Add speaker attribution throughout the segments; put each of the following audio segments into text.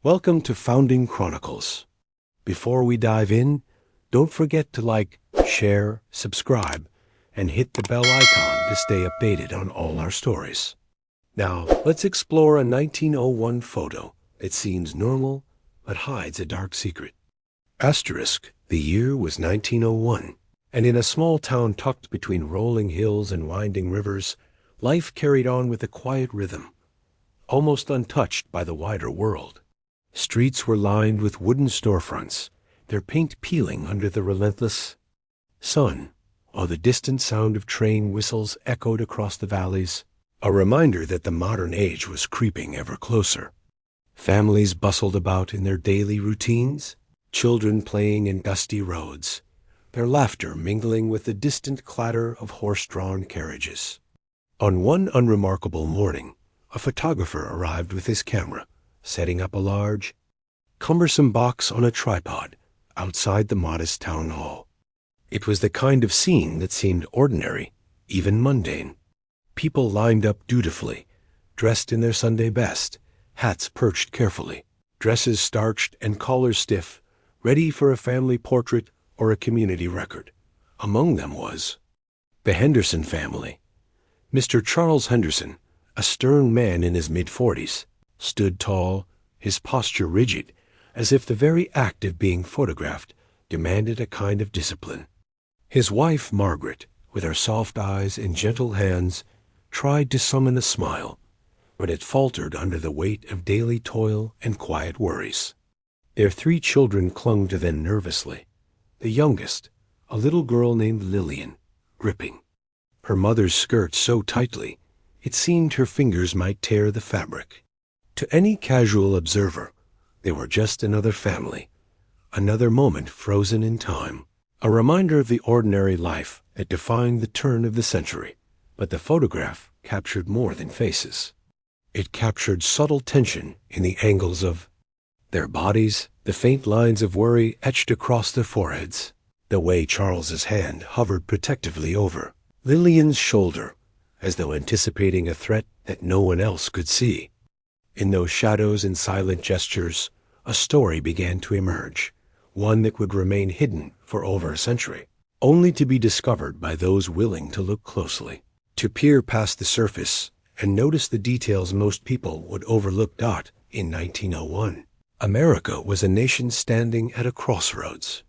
Speaker 1: Welcome to Founding Chronicles. Before we dive in, don't forget to like, share, subscribe, and hit the bell icon to stay updated on all our stories. Now, let's explore a 1901 photo that seems normal but hides a dark secret. Asterisk, the year was 1901, and in a small town tucked between rolling hills and winding rivers, life carried on with a quiet rhythm, almost untouched by the wider world. Streets were lined with wooden storefronts, their paint peeling under the relentless sun, while the distant sound of train whistles echoed across the valleys, a reminder that the modern age was creeping ever closer. Families bustled about in their daily routines, children playing in dusty roads, their laughter mingling with the distant clatter of horse-drawn carriages. On one unremarkable morning, a photographer arrived with his camera, setting up a large, cumbersome box on a tripod outside the modest town hall. It was the kind of scene that seemed ordinary, even mundane. People lined up dutifully, dressed in their Sunday best, hats perched carefully, dresses starched and collars stiff, ready for a family portrait or a community record. Among them was the Henderson family. Mr. Charles Henderson, a stern man in his mid-40s, stood tall, his posture rigid, as if the very act of being photographed demanded a kind of discipline. His wife, Margaret, with her soft eyes and gentle hands, tried to summon a smile, but it faltered under the weight of daily toil and quiet worries. Their 3 children clung to them nervously, the youngest, a little girl named Lillian, gripping her mother's skirt so tightly it seemed her fingers might tear the fabric. To any casual observer, they were just another family, another moment frozen in time, a reminder of the ordinary life that defined the turn of the century. But the photograph captured more than faces. It captured subtle tension in the angles of their bodies, the faint lines of worry etched across their foreheads, the way Charles's hand hovered protectively over Lillian's shoulder, as though anticipating a threat that no one else could see. In those shadows and silent gestures, a story began to emerge, one that would remain hidden for over a century, only to be discovered by those willing to look closely, to peer past the surface and notice the details most people would overlook. In 1901, America was a nation standing at a crossroads.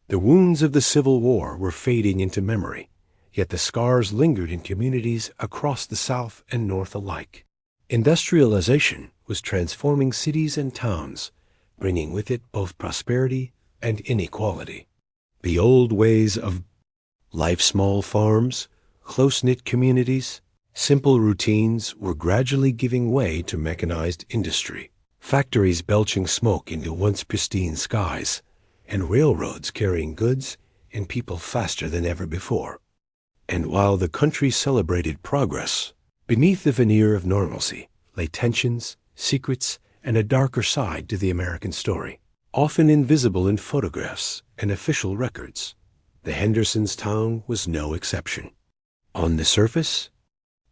Speaker 1: The wounds of the Civil War were fading into memory, yet the scars lingered in communities across the South and North alike. Industrialization was transforming cities and towns, bringing with it both prosperity and inequality. The old ways of life, small farms, close-knit communities, simple routines, were gradually giving way to mechanized industry, factories belching smoke into once pristine skies, and railroads carrying goods and people faster than ever before. And while the country celebrated progress, beneath the veneer of normalcy lay tensions, secrets, and a darker side to the American story, often invisible in photographs and official records. The Hendersons' town was no exception. On the surface,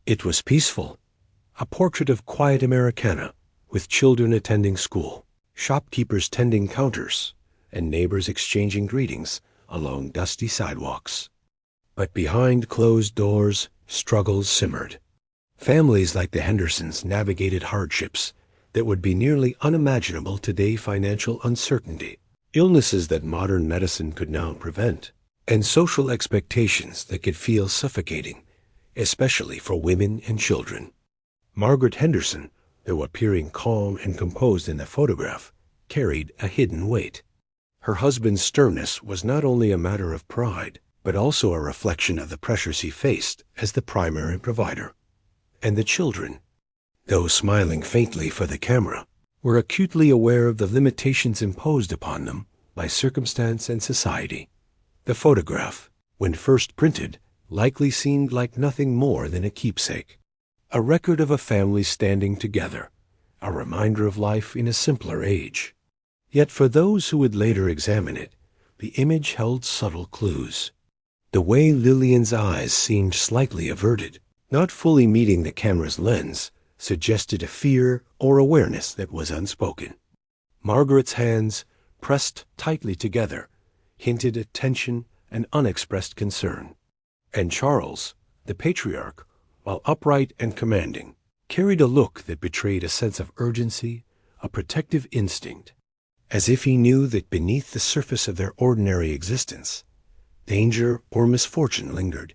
Speaker 1: it was peaceful, a portrait of quiet Americana, with children attending school, shopkeepers tending counters, and neighbors exchanging greetings along dusty sidewalks. But behind closed doors, struggles simmered. Families like the Hendersons navigated hardships that would be nearly unimaginable today: financial uncertainty, illnesses that modern medicine could now prevent, and social expectations that could feel suffocating, especially for women and children. Margaret Henderson, though appearing calm and composed in the photograph, carried a hidden weight. Her husband's sternness was not only a matter of pride, but also a reflection of the pressures he faced as the primary provider. And the children, though smiling faintly for the camera, were acutely aware of the limitations imposed upon them by circumstance and society. The photograph, when first printed, likely seemed like nothing more than a keepsake, a record of a family standing together, a reminder of life in a simpler age. Yet for those who would later examine it, the image held subtle clues. The way Lillian's eyes seemed slightly averted, not fully meeting the camera's lens, suggested a fear or awareness that was unspoken. Margaret's hands, pressed tightly together, hinted at tension and unexpressed concern. And Charles, the patriarch, while upright and commanding, carried a look that betrayed a sense of urgency, a protective instinct, as if he knew that beneath the surface of their ordinary existence, danger or misfortune lingered.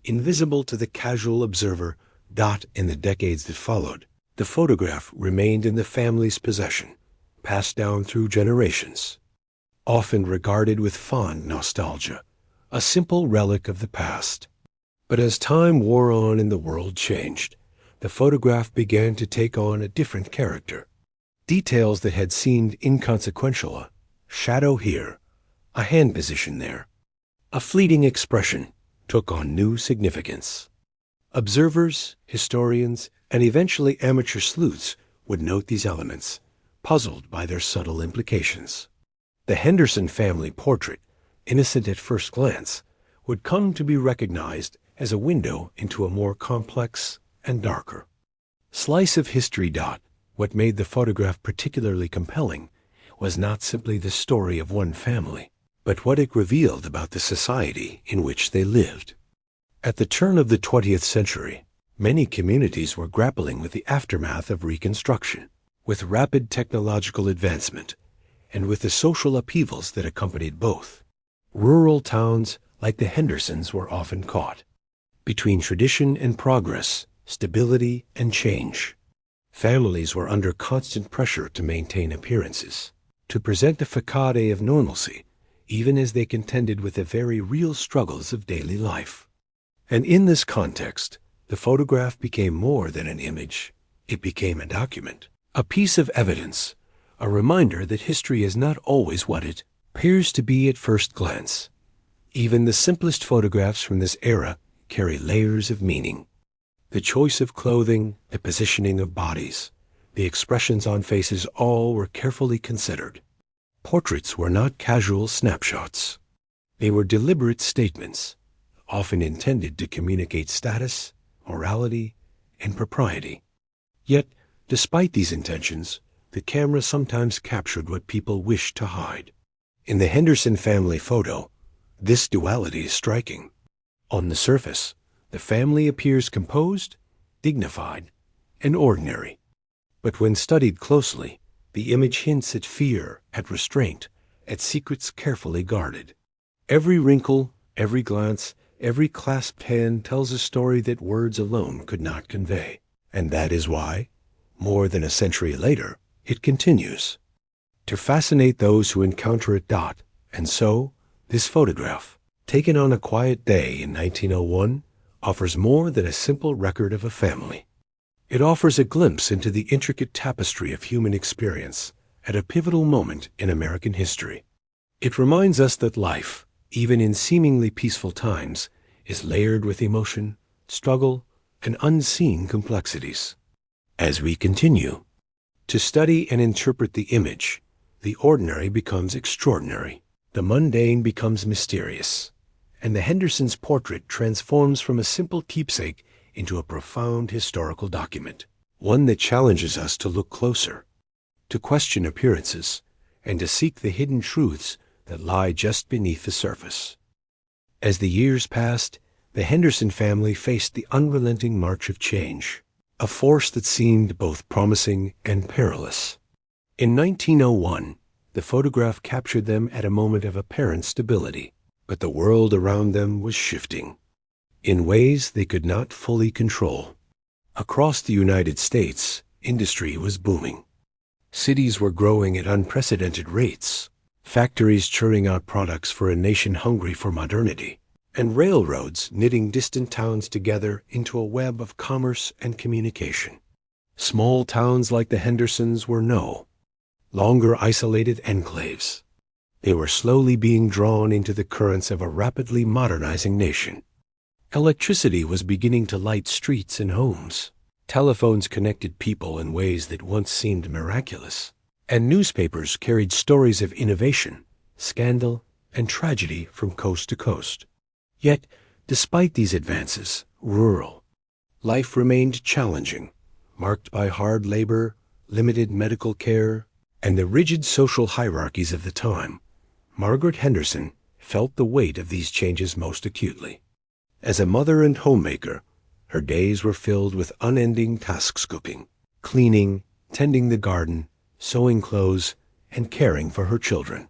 Speaker 1: Invisible to the casual observer, in the decades that followed, the photograph remained in the family's possession, passed down through generations, often regarded with fond nostalgia, a simple relic of the past. But as time wore on and the world changed, the photograph began to take on a different character. Details that had seemed inconsequential, a shadow here, a hand position there, a fleeting expression, took on new significance. Observers, historians, and eventually amateur sleuths would note these elements, puzzled by their subtle implications. The Henderson family portrait, innocent at first glance, would come to be recognized as a window into a more complex and darker slice of history. What made the photograph particularly compelling was not simply the story of one family, but what it revealed about the society in which they lived. At the turn of the 20th century, many communities were grappling with the aftermath of Reconstruction, with rapid technological advancement, and with the social upheavals that accompanied both. Rural towns like the Hendersons were often caught between tradition and progress, stability and change. Families were under constant pressure to maintain appearances, to present a facade of normalcy, even as they contended with the very real struggles of daily life. And in this context, the photograph became more than an image. It became a document, a piece of evidence, a reminder that history is not always what it appears to be at first glance. Even the simplest photographs from this era carry layers of meaning. The choice of clothing, the positioning of bodies, the expressions on faces, all were carefully considered. Portraits were not casual snapshots. They were deliberate statements, often intended to communicate status, morality, and propriety. Yet, despite these intentions, the camera sometimes captured what people wished to hide. In the Henderson family photo, this duality is striking. On the surface, the family appears composed, dignified, and ordinary. But when studied closely, the image hints at fear, at restraint, at secrets carefully guarded. Every wrinkle, every glance, every clasped hand tells a story that words alone could not convey. And that is why, more than a century later, it continues to fascinate those who encounter it. And so, this photograph, taken on a quiet day in 1901, offers more than a simple record of a family. It offers a glimpse into the intricate tapestry of human experience at a pivotal moment in American history. It reminds us that life, even in seemingly peaceful times, is layered with emotion, struggle, and unseen complexities. As we continue to study and interpret the image, the ordinary becomes extraordinary, the mundane becomes mysterious, and the Hendersons' portrait transforms from a simple keepsake into a profound historical document, one that challenges us to look closer, to question appearances, and to seek the hidden truths that lie just beneath the surface. As the years passed, the Henderson family faced the unrelenting march of change, a force that seemed both promising and perilous. In 1901, the photograph captured them at a moment of apparent stability, but the world around them was shifting in ways they could not fully control. Across the United States, industry was booming. Cities were growing at unprecedented rates, factories churning out products for a nation hungry for modernity, and railroads knitting distant towns together into a web of commerce and communication. Small towns like the Hendersons were no longer isolated enclaves. They were slowly being drawn into the currents of a rapidly modernizing nation. Electricity was beginning to light streets and homes. Telephones connected people in ways that once seemed miraculous. And newspapers carried stories of innovation, scandal, and tragedy from coast to coast. Yet, despite these advances, rural life remained challenging, marked by hard labor, limited medical care, and the rigid social hierarchies of the time, Margaret Henderson felt the weight of these changes most acutely. As a mother and homemaker, her days were filled with unending task scooping, cleaning, tending the garden, sewing clothes, and caring for her children.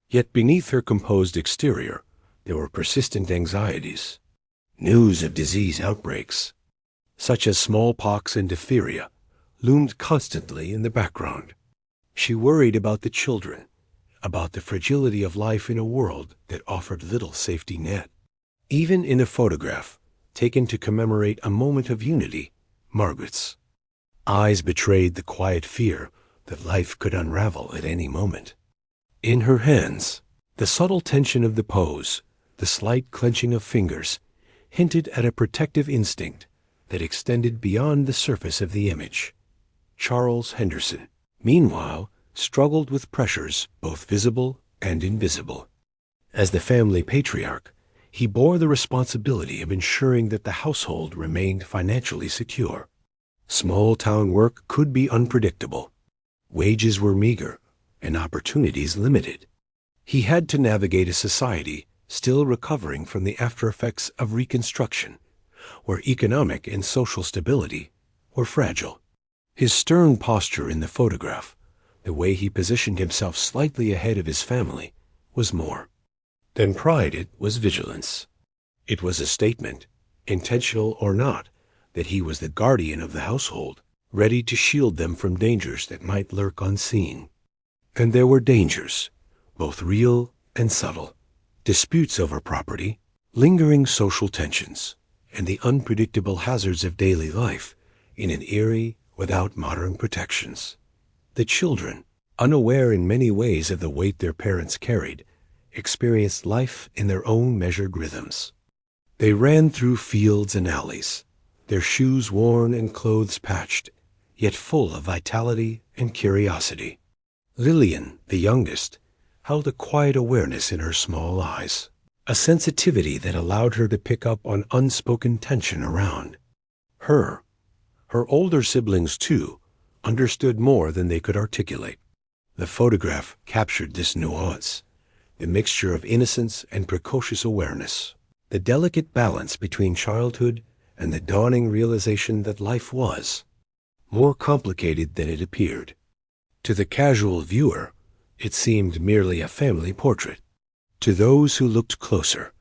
Speaker 1: Yet beneath her composed exterior, there were persistent anxieties. News of disease outbreaks, such as smallpox and diphtheria, loomed constantly in the background. She worried about the children, about the fragility of life in a world that offered little safety net. Even in a photograph taken to commemorate a moment of unity, Margaret's eyes betrayed the quiet fear that life could unravel at any moment. In her hands, the subtle tension of the pose, the slight clenching of fingers, hinted at a protective instinct that extended beyond the surface of the image. Charles Henderson, meanwhile, struggled with pressures both visible and invisible. As the family patriarch, he bore the responsibility of ensuring that the household remained financially secure. Small-town work could be unpredictable. Wages were meager, and opportunities limited. He had to navigate a society still recovering from the after-effects of Reconstruction, where economic and social stability were fragile. His stern posture in the photograph, the way he positioned himself slightly ahead of his family, was more than pride. It was vigilance. It was a statement, intentional or not, that he was the guardian of the household, ready to shield them from dangers that might lurk unseen. And there were dangers, both real and subtle. Disputes over property, lingering social tensions, and the unpredictable hazards of daily life in an eerie without modern protections. The children, unaware in many ways of the weight their parents carried, experienced life in their own measured rhythms. They ran through fields and alleys, their shoes worn and clothes patched, yet full of vitality and curiosity. Lillian, the youngest, held a quiet awareness in her small eyes, a sensitivity that allowed her to pick up on unspoken tension around her. Her older siblings, too, understood more than they could articulate. The photograph captured this nuance, the mixture of innocence and precocious awareness, the delicate balance between childhood and the dawning realization that life was more complicated than it appeared. To the casual viewer, it seemed merely a family portrait. To those who looked closer,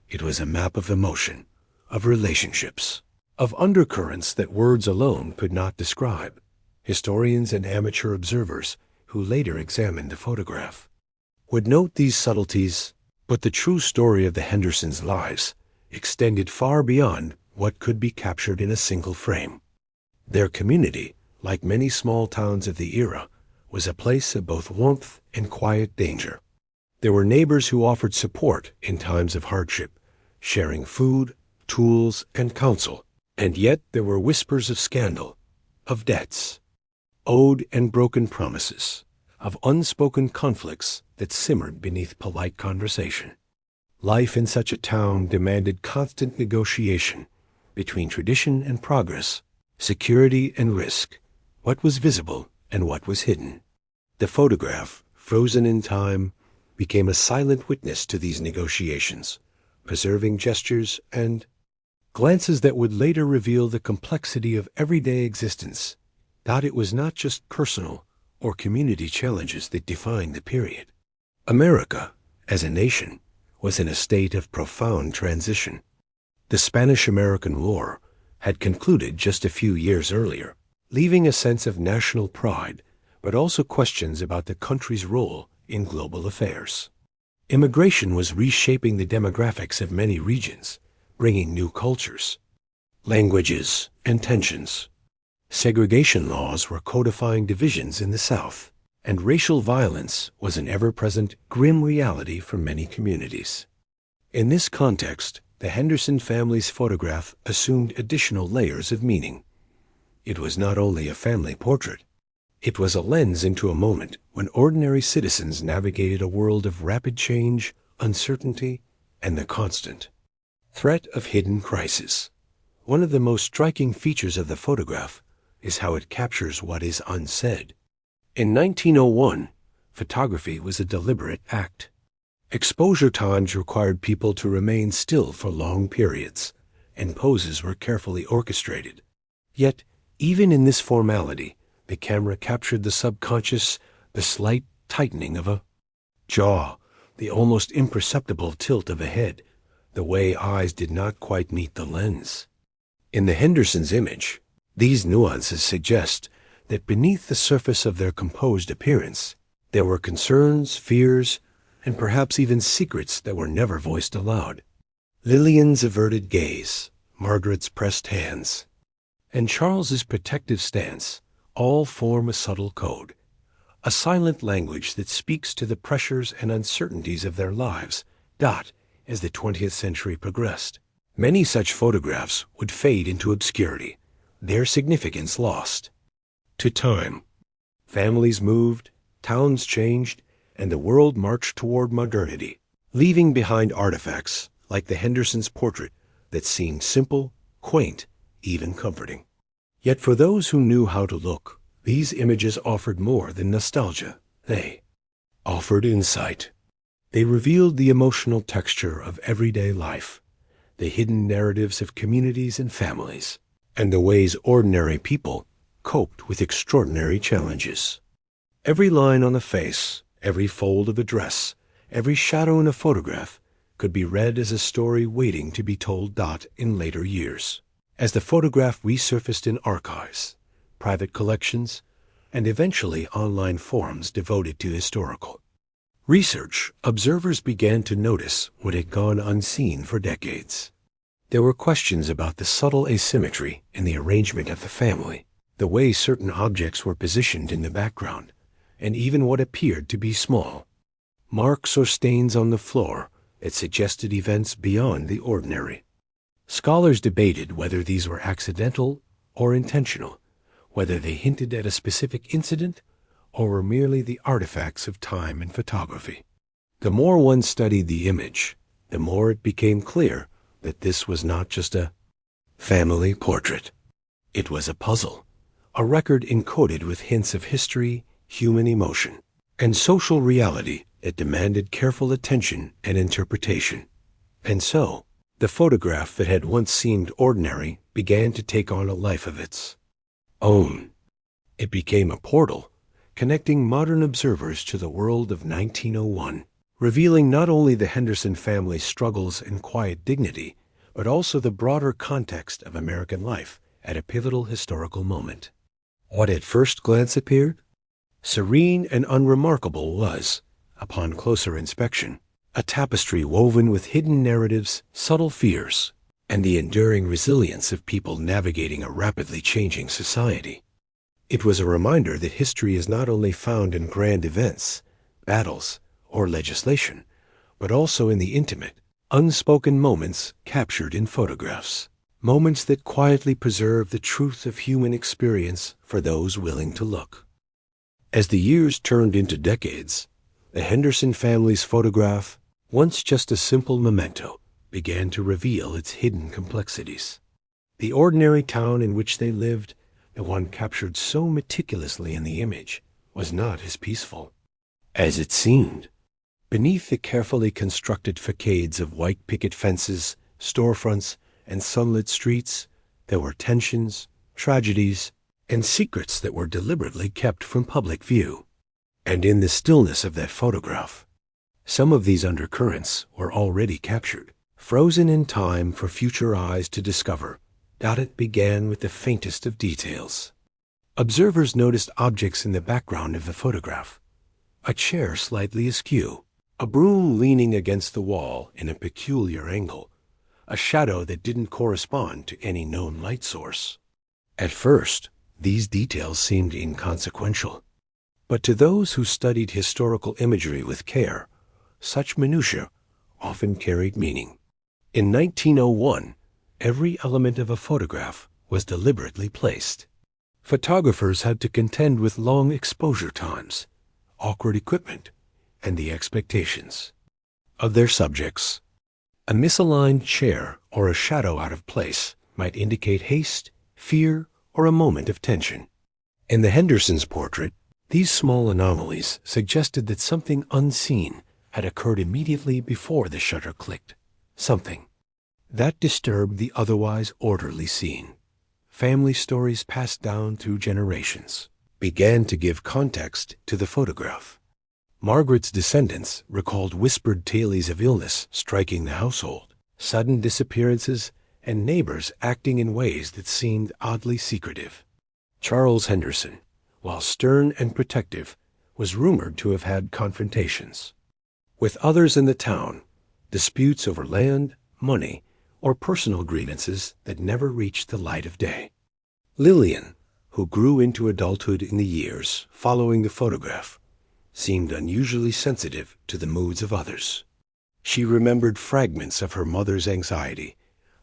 Speaker 1: it was a map of emotion, of relationships, of undercurrents that words alone could not describe. Historians and amateur observers who later examined the photograph would note these subtleties, but the true story of the Hendersons' lives extended far beyond what could be captured in a single frame. Their community, like many small towns of the era, was a place of both warmth and quiet danger. There were neighbors who offered support in times of hardship, sharing food, tools, and counsel, and yet there were whispers of scandal, of debts, owed and broken promises, of unspoken conflicts that simmered beneath polite conversation. Life in such a town demanded constant negotiation between tradition and progress, security and risk, what was visible and what was hidden. The photograph, frozen in time, became a silent witness to these negotiations, preserving gestures and glances that would later reveal the complexity of everyday existence. That it was not just personal or community challenges that defined the period. America, as a nation, was in a state of profound transition. The Spanish-American War had concluded just a few years earlier, leaving a sense of national pride, but also questions about the country's role in global affairs. Immigration was reshaping the demographics of many regions, bringing new cultures, languages, and tensions. Segregation laws were codifying divisions in the South, and racial violence was an ever-present, grim reality for many communities. In this context, the Henderson family's photograph assumed additional layers of meaning. It was not only a family portrait. It was a lens into a moment when ordinary citizens navigated a world of rapid change, uncertainty, and the constant threat of hidden crisis. One of the most striking features of the photograph is how it captures what is unsaid. In 1901, photography was a deliberate act. Exposure times required people to remain still for long periods, and poses were carefully orchestrated. Yet, even in this formality, the camera captured the subconscious, the slight tightening of a jaw, the almost imperceptible tilt of a head, the way eyes did not quite meet the lens. In the Hendersons' image, these nuances suggest that beneath the surface of their composed appearance, there were concerns, fears, and perhaps even secrets that were never voiced aloud. Lillian's averted gaze, Margaret's pressed hands, and Charles's protective stance all form a subtle code, a silent language that speaks to the pressures and uncertainties of their lives. As the 20th century progressed, many such photographs would fade into obscurity, their significance lost to time. Families moved, towns changed, and the world marched toward modernity, leaving behind artifacts like the Hendersons' portrait that seemed simple, quaint, even comforting. Yet for those who knew how to look, these images offered more than nostalgia. They offered insight. They revealed the emotional texture of everyday life, the hidden narratives of communities and families, and the ways ordinary people coped with extraordinary challenges. Every line on a face, every fold of a dress, every shadow in a photograph could be read as a story waiting to be told. In later years, as the photograph resurfaced in archives, private collections, and eventually online forums devoted to historical research, observers began to notice what had gone unseen for decades. There were questions about the subtle asymmetry in the arrangement of the family, the way certain objects were positioned in the background, and even what appeared to be small marks or stains on the floor that suggested events beyond the ordinary. Scholars debated whether these were accidental or intentional, whether they hinted at a specific incident or were merely the artifacts of time and photography. The more one studied the image, the more it became clear that this was not just a family portrait. It was a puzzle, a record encoded with hints of history, human emotion, and social reality that demanded careful attention and interpretation. And so, the photograph that had once seemed ordinary began to take on a life of its own. It became a portal, connecting modern observers to the world of 1901, revealing not only the Henderson family's struggles and quiet dignity, but also the broader context of American life at a pivotal historical moment. What at first glance appeared serene and unremarkable was, upon closer inspection, a tapestry woven with hidden narratives, subtle fears, and the enduring resilience of people navigating a rapidly changing society. It was a reminder that history is not only found in grand events, battles, or legislation, but also in the intimate, unspoken moments captured in photographs, moments that quietly preserve the truth of human experience for those willing to look. As the years turned into decades, the Henderson family's photograph, once just a simple memento, began to reveal its hidden complexities. The ordinary town in which they lived, the one captured so meticulously in the image, was not as peaceful as it seemed. Beneath the carefully constructed facades of white picket fences, storefronts, and sunlit streets, there were tensions, tragedies, and secrets that were deliberately kept from public view. And in the stillness of that photograph, some of these undercurrents were already captured, frozen in time for future eyes to discover. It began with the faintest of details. Observers noticed objects in the background of the photograph: a chair slightly askew, a broom leaning against the wall in a peculiar angle, a shadow that didn't correspond to any known light source. At first, these details seemed inconsequential, but to those who studied historical imagery with care, such minutiae often carried meaning. In 1901, every element of a photograph was deliberately placed. Photographers had to contend with long exposure times, awkward equipment, and the expectations of their subjects. A misaligned chair or a shadow out of place might indicate haste, fear, or a moment of tension. In the Hendersons' portrait, These small anomalies suggested that something unseen had occurred immediately before the shutter clicked. Something that disturbed the otherwise orderly scene. Family stories passed down through generations began to give context to the photograph. Margaret's descendants recalled whispered tales of illness striking the household, sudden disappearances, and neighbors acting in ways that seemed oddly secretive. Charles Henderson, while stern and protective, was rumored to have had confrontations with others in the town, disputes over land, money, or personal grievances that never reached the light of day. Lillian, who grew into adulthood in the years following the photograph, seemed unusually sensitive to the moods of others. She remembered fragments of her mother's anxiety,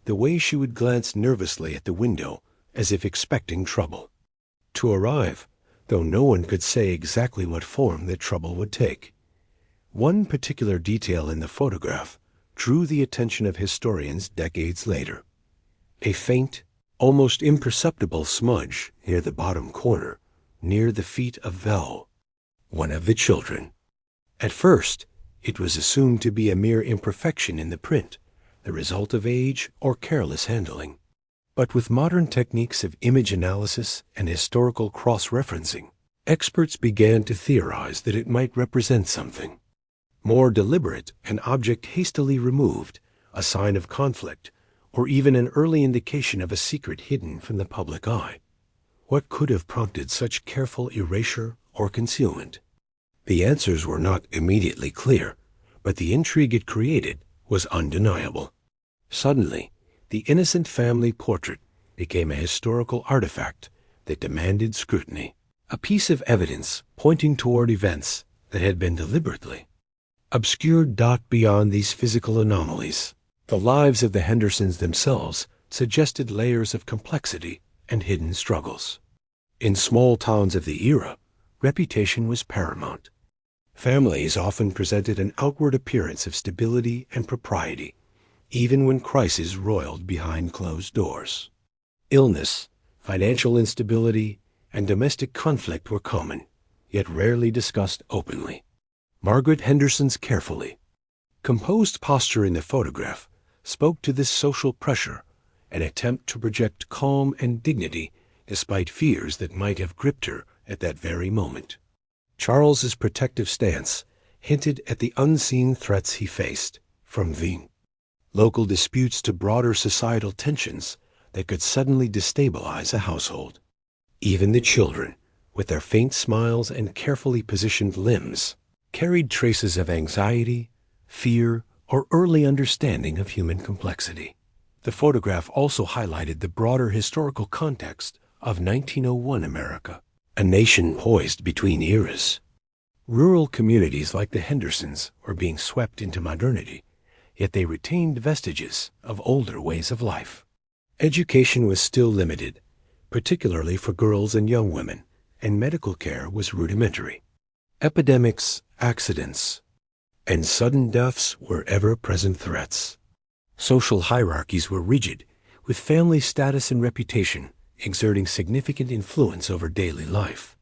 Speaker 1: the way she would glance nervously at the window as if expecting trouble to arrive, though no one could say exactly what form that trouble would take. One particular detail in the photograph drew the attention of historians decades later. A faint, almost imperceptible smudge near the bottom corner, near the feet of Vel, one of the children. At first, it was assumed to be a mere imperfection in the print, the result of age or careless handling. But with modern techniques of image analysis and historical cross-referencing, experts began to theorize that it might represent something more deliberate, an object hastily removed, a sign of conflict, or even an early indication of a secret hidden from the public eye. What could have prompted such careful erasure or concealment? The answers were not immediately clear, but the intrigue it created was undeniable. Suddenly, the innocent family portrait became a historical artifact that demanded scrutiny, a piece of evidence pointing toward events that had been deliberately obscured. Beyond these physical anomalies, the lives of the Hendersons themselves suggested layers of complexity and hidden struggles. In small towns of the era, reputation was paramount. Families often presented an outward appearance of stability and propriety, even when crises roiled behind closed doors. Illness, financial instability, and domestic conflict were common, yet rarely discussed openly. Margaret Henderson's carefully composed posture in the photograph spoke to this social pressure, an attempt to project calm and dignity despite fears that might have gripped her at that very moment. Charles's protective stance hinted at the unseen threats he faced, from the local disputes to broader societal tensions that could suddenly destabilize a household. Even the children, with their faint smiles and carefully positioned limbs, carried traces of anxiety, fear, or early understanding of human complexity. The photograph also highlighted the broader historical context of 1901 America, a nation poised between eras. Rural communities like the Hendersons were being swept into modernity, yet they retained vestiges of older ways of life. Education was still limited, particularly for girls and young women, and medical care was rudimentary. Epidemics, accidents, and sudden deaths were ever-present threats. Social hierarchies were rigid, with family status and reputation exerting significant influence over daily life.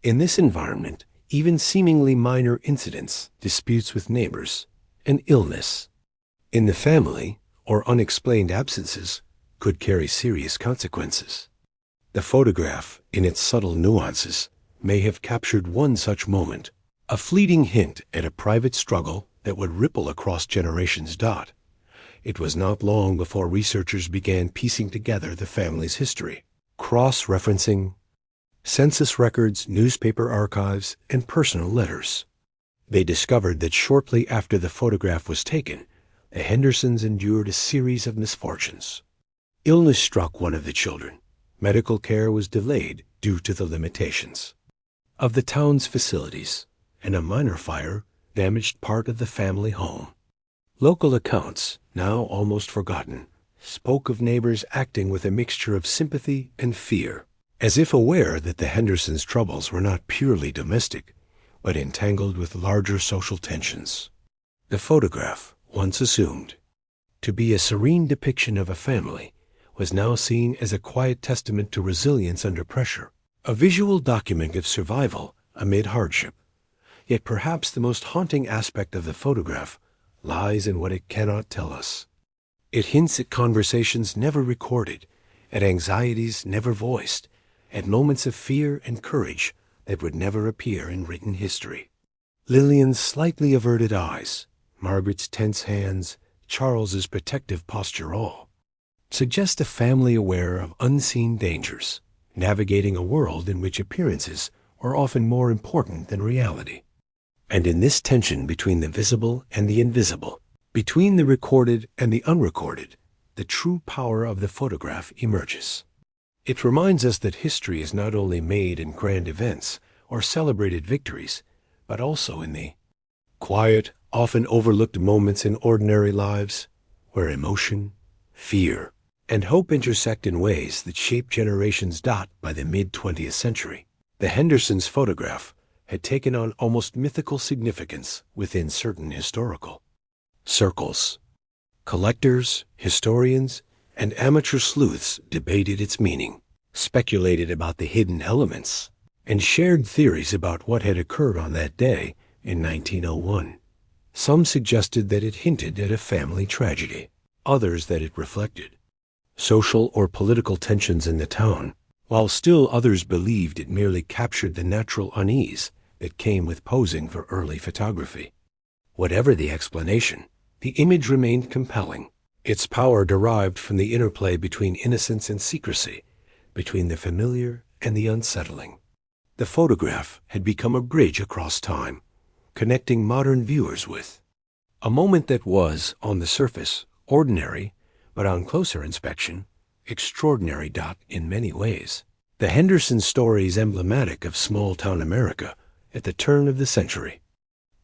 Speaker 1: In this environment, even seemingly minor incidents, disputes with neighbors, and illness in the family, or unexplained absences, could carry serious consequences. The photograph, in its subtle nuances, may have captured one such moment, a fleeting hint at a private struggle that would ripple across generations. It was not long before researchers began piecing together the family's history, cross-referencing census records, newspaper archives, and personal letters. They discovered that shortly after the photograph was taken, the Hendersons endured a series of misfortunes. Illness struck one of the children. Medical care was delayed due to the limitations of the town's facilities, and a minor fire damaged part of the family home. Local accounts, now almost forgotten, spoke of neighbors acting with a mixture of sympathy and fear, as if aware that the Hendersons' troubles were not purely domestic, but entangled with larger social tensions. The photograph, once assumed to be a serene depiction of a family, was now seen as a quiet testament to resilience under pressure, a visual document of survival amid hardship. Yet perhaps the most haunting aspect of the photograph lies in what it cannot tell us. It hints at conversations never recorded, at anxieties never voiced, at moments of fear and courage that would never appear in written history. Lillian's slightly averted eyes, Margaret's tense hands, Charles's protective posture all suggest a family aware of unseen dangers, navigating a world in which appearances are often more important than reality. And in this tension between the visible and the invisible, between the recorded and the unrecorded, the true power of the photograph emerges. It reminds us that history is not only made in grand events or celebrated victories, but also in the quiet, often overlooked moments in ordinary lives, where emotion, fear, and hope intersect in ways that shaped generations. By the mid-20th century, the Hendersons' photograph had taken on almost mythical significance within certain historical circles. Collectors, historians, and amateur sleuths debated its meaning, speculated about the hidden elements, and shared theories about what had occurred on that day in 1901. Some suggested that it hinted at a family tragedy, others that it reflected social or political tensions in the town, while still others believed it merely captured the natural unease that came with posing for early photography. Whatever the explanation, the image remained compelling. Its power derived from the interplay between innocence and secrecy, between the familiar and the unsettling. The photograph had become a bridge across time, connecting modern viewers with a moment that was, on the surface, ordinary, but on closer inspection, extraordinary. In many ways, the Henderson story is emblematic of small-town America at the turn of the century.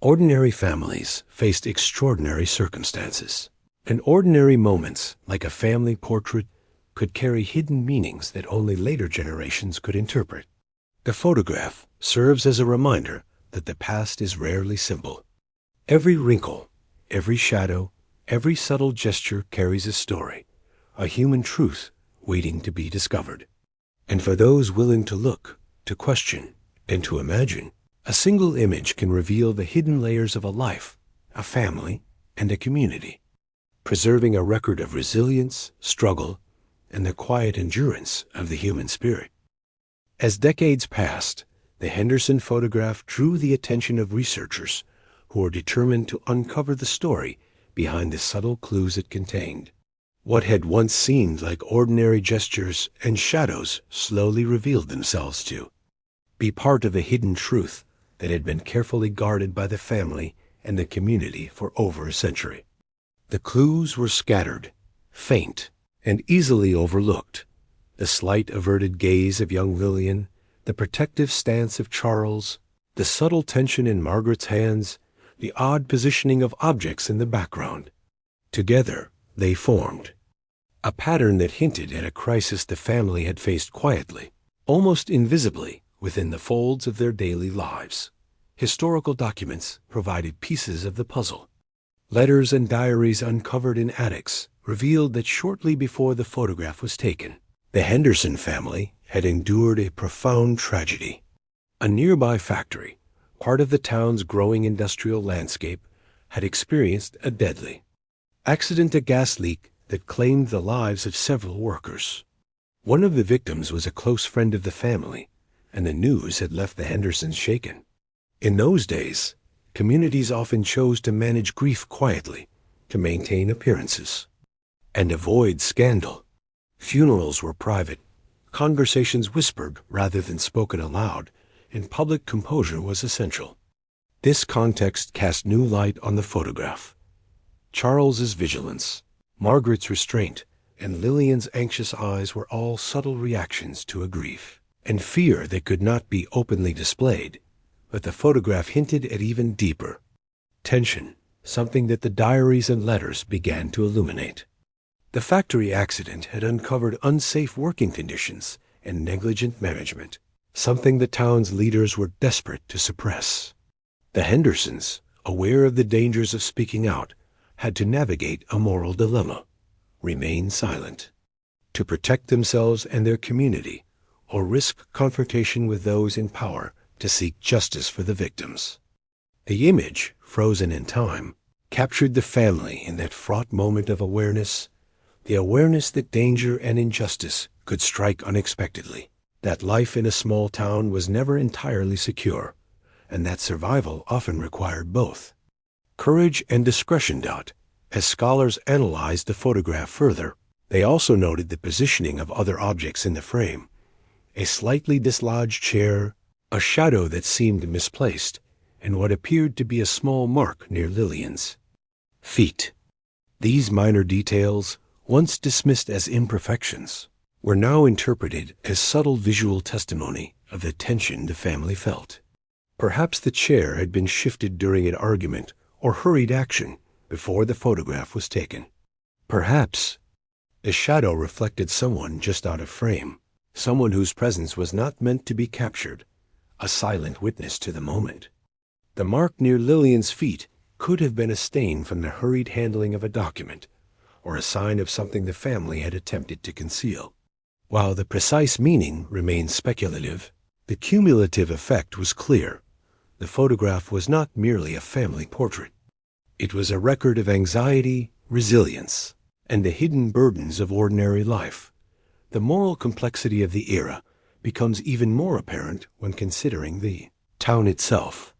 Speaker 1: Ordinary families faced extraordinary circumstances, and ordinary moments, like a family portrait, could carry hidden meanings that only later generations could interpret. The photograph serves as a reminder that the past is rarely simple. Every wrinkle, every shadow, every subtle gesture carries a story, a human truth waiting to be discovered. And for those willing to look, to question, and to imagine, a single image can reveal the hidden layers of a life, a family, and a community, preserving a record of resilience, struggle, and the quiet endurance of the human spirit. As decades passed, the Henderson photograph drew the attention of researchers who were determined to uncover the story behind the subtle clues it contained. What had once seemed like ordinary gestures and shadows slowly revealed themselves to be part of a hidden truth that had been carefully guarded by the family and the community for over a century. The clues were scattered, faint, and easily overlooked. The slight averted gaze of young Lillian, the protective stance of Charles, the subtle tension in Margaret's hands, the odd positioning of objects in the background. Together, they formed a pattern that hinted at a crisis the family had faced quietly, almost invisibly, within the folds of their daily lives. Historical documents provided pieces of the puzzle. Letters and diaries uncovered in attics revealed that shortly before the photograph was taken, the Henderson family had endured a profound tragedy. A nearby factory, part of the town's growing industrial landscape, had experienced a deadly accident, a gas leak that claimed the lives of several workers. One of the victims was a close friend of the family, and the news had left the Hendersons shaken. In those days, communities often chose to manage grief quietly, to maintain appearances, and avoid scandal. Funerals were private, conversations whispered rather than spoken aloud, and public composure was essential. This context cast new light on the photograph. Charles's vigilance, Margaret's restraint, and Lillian's anxious eyes were all subtle reactions to a grief and fear that could not be openly displayed, but the photograph hinted at even deeper tension, something that the diaries and letters began to illuminate. The factory accident had uncovered unsafe working conditions and negligent management, something the town's leaders were desperate to suppress. The Hendersons, aware of the dangers of speaking out, had to navigate a moral dilemma: remain silent, to protect themselves and their community, or risk confrontation with those in power to seek justice for the victims. The image, frozen in time, captured the family in that fraught moment of awareness, the awareness that danger and injustice could strike unexpectedly, that life in a small town was never entirely secure, and that survival often required both courage and discretion. As scholars analyzed the photograph further, they also noted the positioning of other objects in the frame: a slightly dislodged chair, a shadow that seemed misplaced, and what appeared to be a small mark near Lillian's feet. These minor details, once dismissed as imperfections, were now interpreted as subtle visual testimony of the tension the family felt. Perhaps the chair had been shifted during an argument or hurried action before the photograph was taken. Perhaps the shadow reflected someone just out of frame, someone whose presence was not meant to be captured, a silent witness to the moment. The mark near Lillian's feet could have been a stain from the hurried handling of a document, or a sign of something the family had attempted to conceal. While the precise meaning remained speculative, the cumulative effect was clear. The photograph was not merely a family portrait. It was a record of anxiety, resilience, and the hidden burdens of ordinary life. The moral complexity of the era becomes even more apparent when considering the town itself.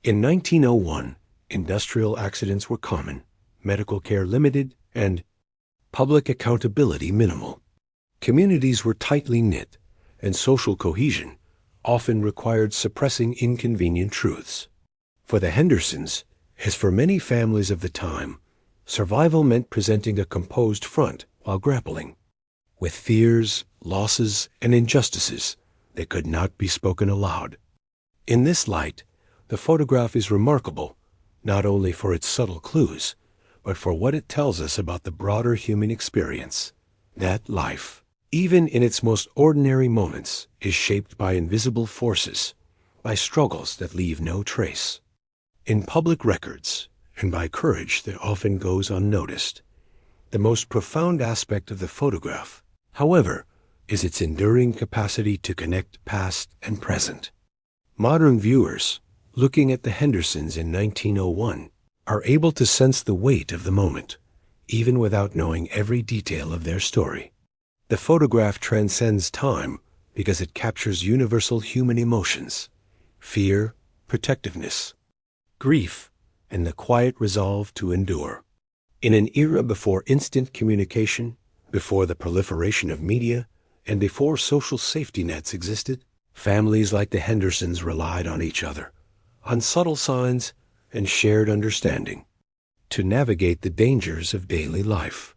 Speaker 1: In 1901, industrial accidents were common, medical care limited, and public accountability minimal. Communities were tightly knit, and social cohesion often required suppressing inconvenient truths. For the Hendersons, as for many families of the time, survival meant presenting a composed front while grappling with fears, losses, and injustices that could not be spoken aloud. In this light, the photograph is remarkable, not only for its subtle clues, but for what it tells us about the broader human experience, that life, even in its most ordinary moments, is shaped by invisible forces, by struggles that leave no trace. In public records, and by courage that often goes unnoticed. The most profound aspect of the photograph, however, is its enduring capacity to connect past and present. Modern viewers, looking at the Hendersons in 1901, are able to sense the weight of the moment, even without knowing every detail of their story. The photograph transcends time because it captures universal human emotions: fear, protectiveness, grief, and the quiet resolve to endure. In an era before instant communication, before the proliferation of media, and before social safety nets existed, families like the Hendersons relied on each other, on subtle signs and shared understanding, to navigate the dangers of daily life.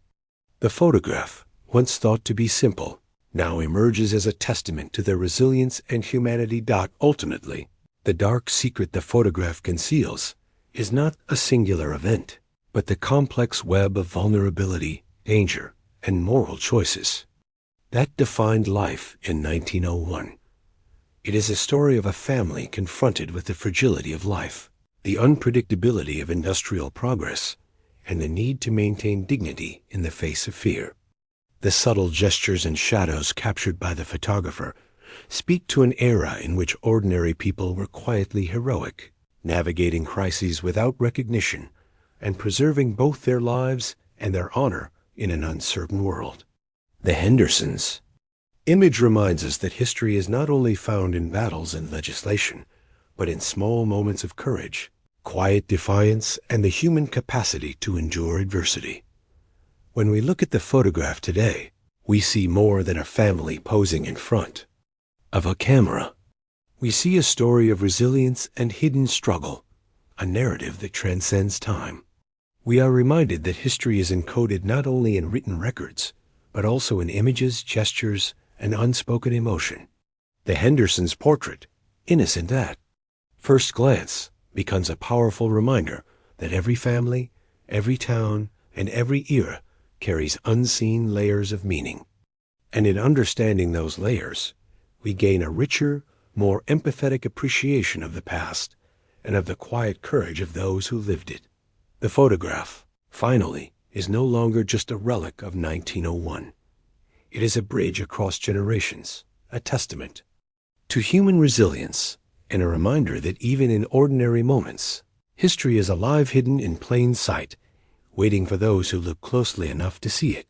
Speaker 1: The photograph, once thought to be simple, now emerges as a testament to their resilience and humanity. Ultimately, the dark secret the photograph conceals is not a singular event, but the complex web of vulnerability, danger, and moral choices that defined life in 1901. It is a story of a family confronted with the fragility of life, the unpredictability of industrial progress, and the need to maintain dignity in the face of fear. The subtle gestures and shadows captured by the photographer speak to an era in which ordinary people were quietly heroic, navigating crises without recognition and preserving both their lives and their honor in an uncertain world. The Hendersons' image reminds us that history is not only found in battles and legislation, but in small moments of courage, quiet defiance, and the human capacity to endure adversity. When we look at the photograph today, we see more than a family posing in front of a camera. We see a story of resilience and hidden struggle, a narrative that transcends time. We are reminded that history is encoded not only in written records, but also in images, gestures, and unspoken emotion. The Hendersons' portrait, innocent at first glance, becomes a powerful reminder that every family, every town, and every era carries unseen layers of meaning. And in understanding those layers, we gain a richer, more empathetic appreciation of the past and of the quiet courage of those who lived it. The photograph, finally, is no longer just a relic of 1901. It is a bridge across generations, a testament to human resilience and a reminder that even in ordinary moments, history is alive hidden in plain sight, waiting for those who look closely enough to see it.